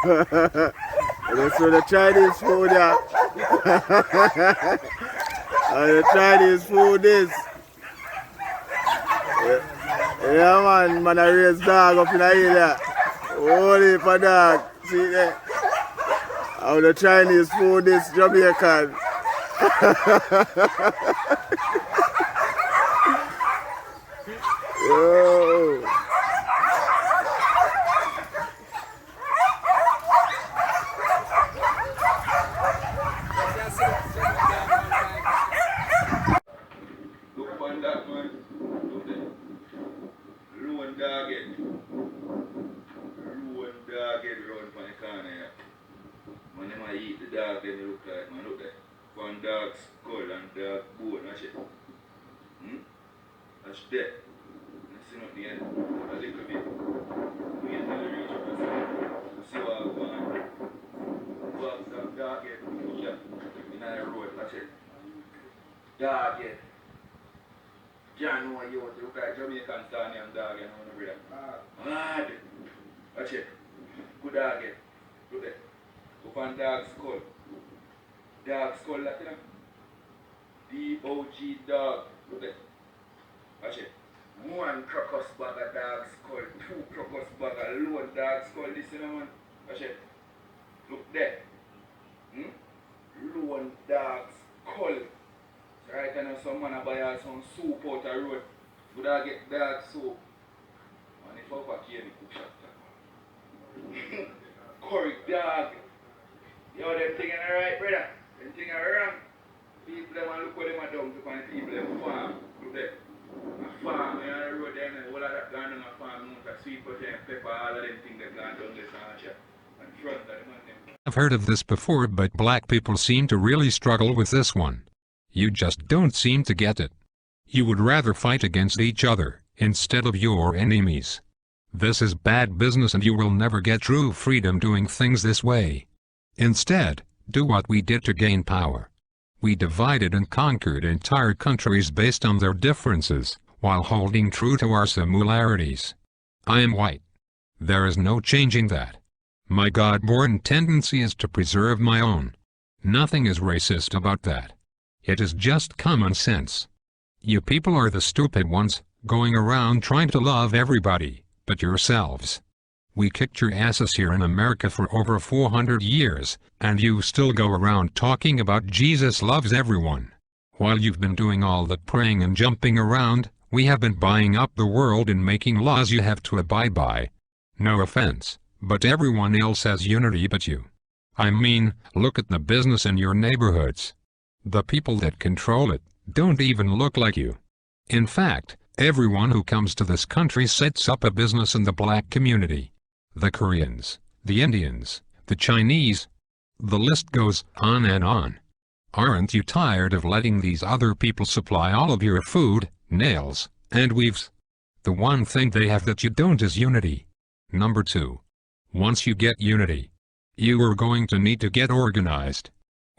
Let's do the Chinese food, yeah. The Chinese food is. Yeah, man, I raise dog up in the hill, yeah. Holy for dog. See there? How the Chinese food is Jamaican. Yo. Look on that, man. Look there. Low dog head. Low dog head round from the corner here. Man, they might eat the dog, then they look like, man, look there. One dog skull and dog bone, that's it. That's dead. Let's see not the end. A little bit. We ain't gonna reach up and see what I'm going. Walk some dog head. Yeah. In the road, that's it. Dog head. John, know you want to look like Jamaican star named dog and on the brother. Mad. Watch it. Good dog head. Look there. Up on dog skull. Dog skull, that you know? D-O-G dog. Look there. Watch it. One crocus bag of dog skull, two crocus bag of lone dog skull. This you know, man. Watch it. Look there. Lone dog skull. Right now someone buy some soup out the road. Would I get dog soup? And if I pack here, cook shop. Curry dog. Yo, them thing ain't right, brother. Them thing are wrong. People them look what them are done to find people them farm. Look there. A farm, you know, the road there, and all of that gone on a farm, sweet potato and pepper, all of them things that gone down this and front of them. I've heard of this before, but black people seem to really struggle with this one. You just don't seem to get it. You would rather fight against each other, instead of your enemies. This is bad business and you will never get true freedom doing things this way. Instead, do what we did to gain power. We divided and conquered entire countries based on their differences, while holding true to our similarities. I am white. There is no changing that. My God-born tendency is to preserve my own. Nothing is racist about that. It is just common sense. You people are the stupid ones, going around trying to love everybody, but yourselves. We kicked your asses here in America for over 400 years, and you still go around talking about Jesus loves everyone. While you've been doing all that praying and jumping around, we have been buying up the world and making laws you have to abide by. No offense, but everyone else has unity but you. I mean, look at the business in your neighborhoods. The people that control it don't even look like you. In fact, everyone who comes to this country sets up a business in the black community. The Koreans, the Indians, the Chinese. The list goes on and on. Aren't you tired of letting these other people supply all of your food, nails, and weaves? The one thing they have that you don't is unity. Number 2. Once you get unity, you are going to need to get organized.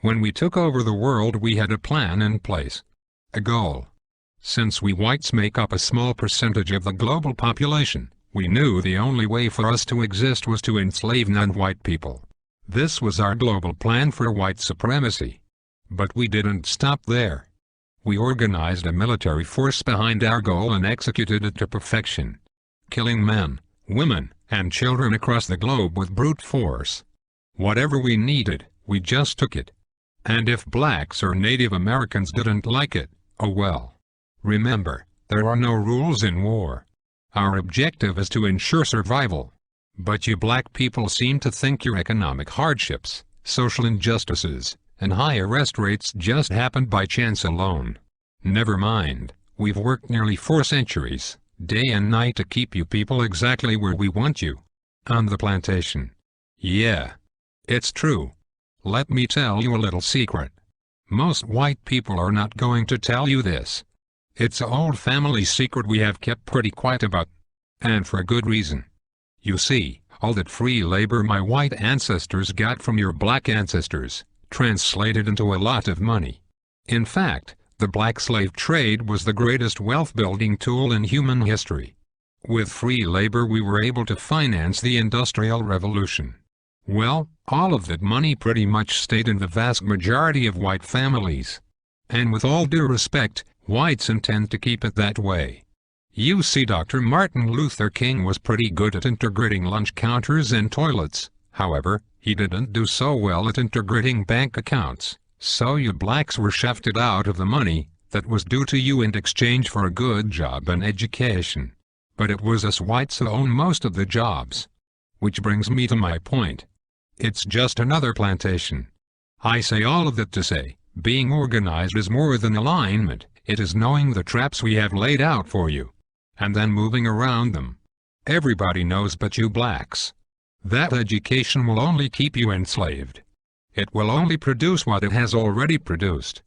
When we took over the world we had a plan in place. A goal. Since we whites make up a small percentage of the global population, we knew the only way for us to exist was to enslave non-white people. This was our global plan for white supremacy. But we didn't stop there. We organized a military force behind our goal and executed it to perfection. Killing men, women, and children across the globe with brute force. Whatever we needed, we just took it. And if blacks or Native Americans didn't like it, oh well. Remember, there are no rules in war. Our objective is to ensure survival. But you black people seem to think your economic hardships, social injustices, and high arrest rates just happened by chance alone. Never mind, we've worked nearly 4 centuries, day and night to keep you people exactly where we want you. On the plantation. Yeah. It's true. Let me tell you a little secret. Most white people are not going to tell you this. It's an old family secret we have kept pretty quiet about. And for good reason. You see, all that free labor my white ancestors got from your black ancestors, translated into a lot of money. In fact, the black slave trade was the greatest wealth-building tool in human history. With free labor we were able to finance the Industrial Revolution. Well, all of that money pretty much stayed in the vast majority of white families. And with all due respect, whites intend to keep it that way. You see, Dr. Martin Luther King was pretty good at integrating lunch counters and toilets. However, he didn't do so well at integrating bank accounts, so you blacks were shafted out of the money that was due to you in exchange for a good job and education. But it was us whites who own most of the jobs. Which brings me to my point. It's just another plantation. I say all of that to say, being organized is more than alignment, it is knowing the traps we have laid out for you, and then moving around them. Everybody knows but you blacks. That education will only keep you enslaved. It will only produce what it has already produced.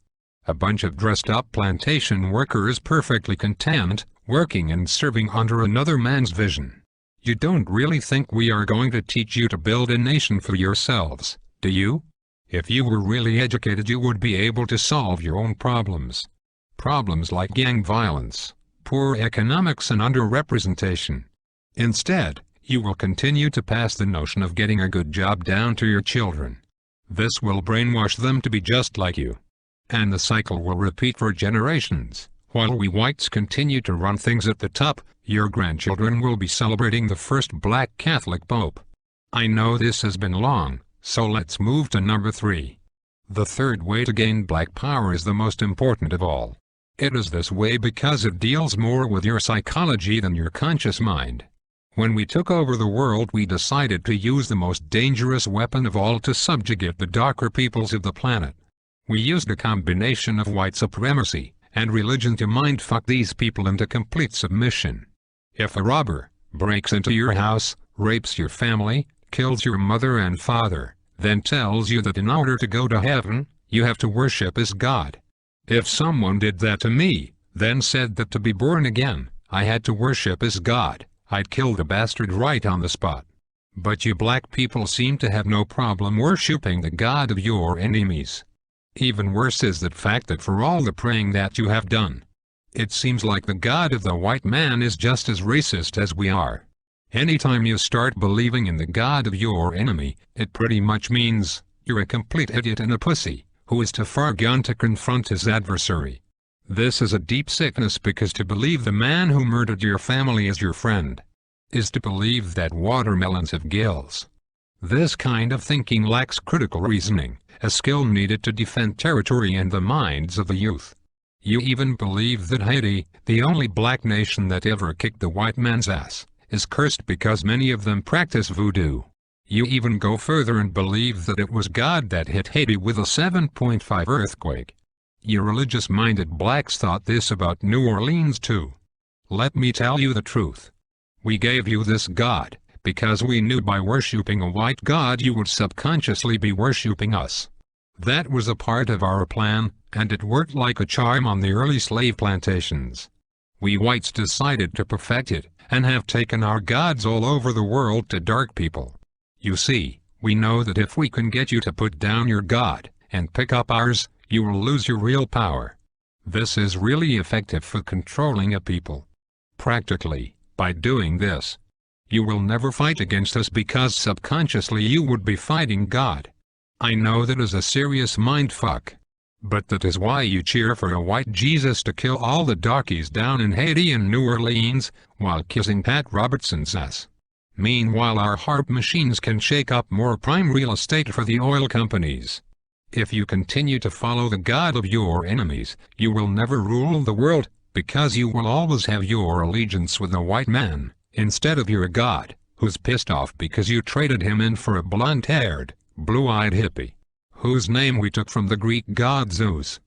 A bunch of dressed-up plantation workers perfectly content, working and serving under another man's vision. You don't really think we are going to teach you to build a nation for yourselves, do you? If you were really educated, you would be able to solve your own problems. Problems like gang violence, poor economics and underrepresentation. Instead, you will continue to pass the notion of getting a good job down to your children. This will brainwash them to be just like you. And the cycle will repeat for generations. While we whites continue to run things at the top, your grandchildren will be celebrating the first black Catholic Pope. I know this has been long, so let's move to number 3. The third way to gain black power is the most important of all. It is this way because it deals more with your psychology than your conscious mind. When we took over the world, we decided to use the most dangerous weapon of all to subjugate the darker peoples of the planet. We used a combination of white supremacy and religion to mindfuck these people into complete submission. If a robber breaks into your house, rapes your family, kills your mother and father, then tells you that in order to go to heaven, you have to worship as God. If someone did that to me, then said that to be born again, I had to worship as God, I'd kill the bastard right on the spot. But you black people seem to have no problem worshipping the God of your enemies. Even worse is the fact that for all the praying that you have done, it seems like the God of the white man is just as racist as we are. Anytime you start believing in the God of your enemy, it pretty much means you're a complete idiot and a pussy, who is too far gone to confront his adversary. This is a deep sickness, because to believe the man who murdered your family is your friend is to believe that watermelons have gills. This kind of thinking lacks critical reasoning, a skill needed to defend territory and the minds of the youth. You even believe that Haiti, the only black nation that ever kicked the white man's ass, is cursed because many of them practice voodoo. You even go further and believe that it was God that hit Haiti with a 7.5 earthquake. You religious-minded blacks thought this about New Orleans too. Let me tell you the truth. We gave you this God because we knew by worshipping a white God you would subconsciously be worshipping us. That was a part of our plan, and it worked like a charm on the early slave plantations. We whites decided to perfect it, and have taken our gods all over the world to dark people. You see, we know that if we can get you to put down your God, and pick up ours, you will lose your real power. This is really effective for controlling a people. Practically, by doing this, you will never fight against us because subconsciously you would be fighting God. I know that is a serious mindfuck. But that is why you cheer for a white Jesus to kill all the darkies down in Haiti and New Orleans, while kissing Pat Robertson's ass. Meanwhile, our harp machines can shake up more prime real estate for the oil companies. If you continue to follow the God of your enemies, you will never rule the world, because you will always have your allegiance with a white man, instead of your God, who's pissed off because you traded him in for a blonde-haired, blue-eyed hippie, whose name we took from the Greek god Zeus.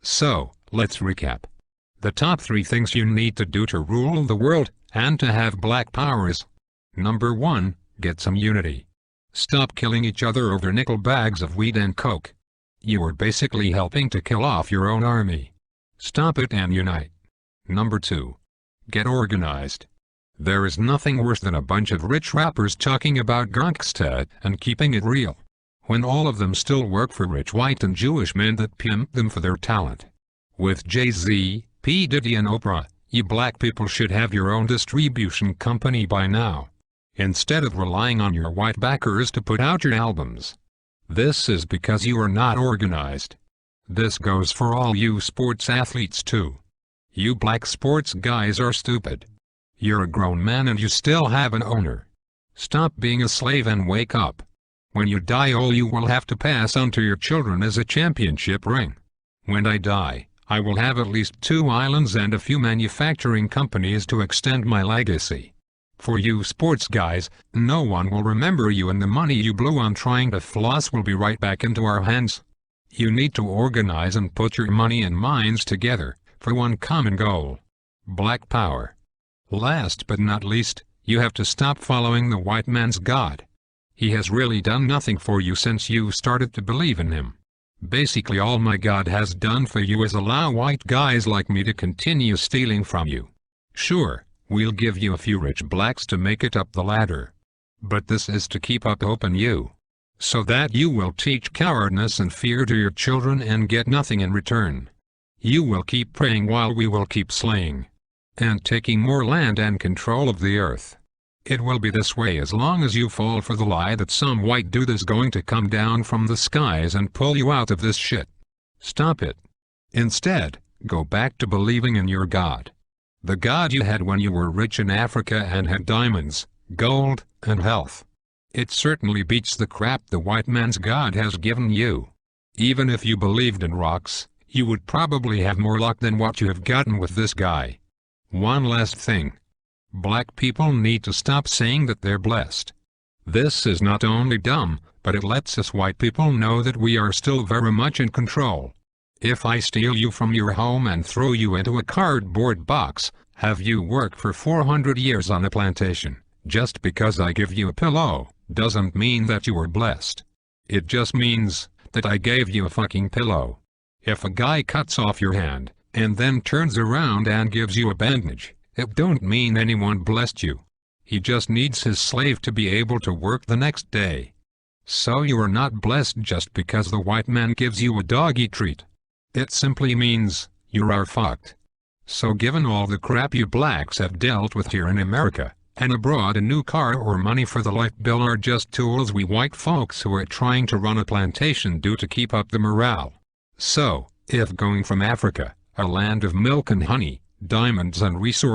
So, let's recap. The top 3 things you need to do to rule the world, and to have black power is: Number 1, get some unity. Stop killing each other over nickel bags of weed and coke. You are basically helping to kill off your own army. Stop it and unite. Number 2, get organized. There is nothing worse than a bunch of rich rappers talking about gangsta and keeping it real, when all of them still work for rich white and Jewish men that pimp them for their talent. With Jay-Z, P. Diddy and Oprah, you black people should have your own distribution company by now. instead of relying on your white backers to put out your albums. This is because you are not organized. This goes for all you sports athletes too. You black sports guys are stupid. You're a grown man and you still have an owner. Stop being a slave and wake up. When you die, all you will have to pass on to your children is a championship ring. When I die, I will have at least 2 islands and a few manufacturing companies to extend my legacy. For you sports guys, no one will remember you, and the money you blew on trying to floss will be right back into our hands. You need to organize and put your money and minds together for one common goal: Black Power. Last but not least, you have to stop following the white man's God. He has really done nothing for you since you started to believe in him. Basically, all my God has done for you is allow white guys like me to continue stealing from you. Sure, we'll give you a few rich blacks to make it up the ladder. But this is to keep up hope in you, so that you will teach cowardness and fear to your children and get nothing in return. You will keep praying while we will keep slaying and taking more land and control of the earth. It will be this way as long as you fall for the lie that some white dude is going to come down from the skies and pull you out of this shit. Stop it. Instead, go back to believing in your God. The God you had when you were rich in Africa and had diamonds, gold, and health. It certainly beats the crap the white man's God has given you. Even if you believed in rocks, you would probably have more luck than what you have gotten with this guy. One last thing. Black people need to stop saying that they're blessed. This is not only dumb, but it lets us white people know that we are still very much in control. If I steal you from your home and throw you into a cardboard box, have you work for 400 years on a plantation, just because I give you a pillow, doesn't mean that you were blessed. It just means that I gave you a fucking pillow. If a guy cuts off your hand, and then turns around and gives you a bandage, it don't mean anyone blessed you. He just needs his slave to be able to work the next day. So you are not blessed just because the white man gives you a doggy treat. It simply means you are fucked. So given all the crap you blacks have dealt with here in America, and abroad, a new car or money for the light bill are just tools we white folks who are trying to run a plantation do to keep up the morale. So, if going from Africa, a land of milk and honey, diamonds and resources,